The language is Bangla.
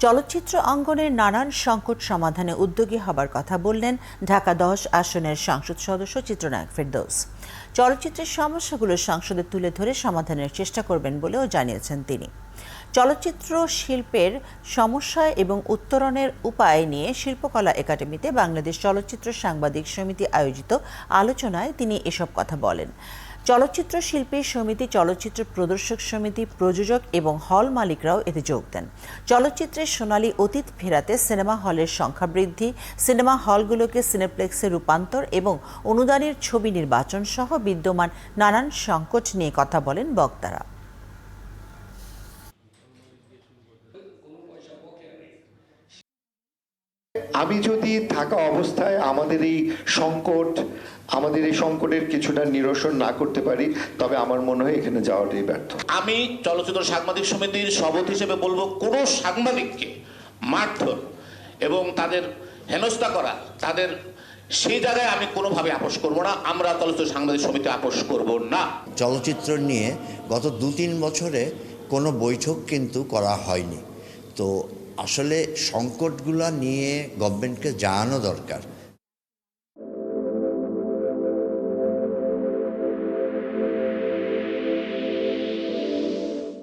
চলচ্চিত্র অঙ্গনের নানান সংকট সমাধানে উদ্যোগী হবার কথা বললেন ঢাকা 10 আসনের সংসদ সদস্য চিত্রনায়ক ফেরদৌস। চলচ্চিত্রের সমস্যাগুলো সংসদে তুলে ধরে সমাধানের চেষ্টা করবেন বলেও জানিয়েছেন তিনি। চলচ্চিত্র শিল্পের সমস্যা এবং উত্তরণের উপায় নিয়ে শিল্পকলা একাডেমিতে বাংলাদেশ চলচ্চিত্র সাংবাদিক সমিতি আয়োজিত আলোচনায় তিনি এসব কথা বলেন। চলচ্চিত্র শিল্পী সমিতি, চলচ্চিত্র প্রদর্শক সমিতি, প্রযোজক এবং হল মালিকরাও এতে যোগ দেন। চলচ্চিত্রের সোনালী অতীত ফেরাতে সিনেমা হলের সংখ্যা বৃদ্ধি, সিনেমা হলগুলোকে সিনেপ্লেক্সে রূপান্তর এবং অনুদানের ছবি নির্বাচন সহ বিদ্যমান নানান সংকট নিয়ে কথা বলেন বক্তারা। আমি যদি থাকা অবস্থায় আমাদের এই সংকটের কিছুটা নিরসন না করতে পারি, তবে আমার মনে হয় এখানে যাওয়াটাই ব্যর্থ। আমি চলচ্চিত্র সাংবাদিক সমিতির সভাপতি হিসেবে বলবো, কোনো সাংবাদিককে মারধর এবং তাদের হেনস্থা করা, তাদের সেই জায়গায় আমি কোনোভাবে আপোষ করব না। আমরা চলচ্চিত্র সাংবাদিক সমিতি আপোষ করব না। চলচ্চিত্র নিয়ে গত 2-3 বছরে কোনো বৈঠক কিন্তু করা হয়নি। তো আসলে সংকটগুলো নিয়ে গভর্নমেন্টকে জানানো দরকার।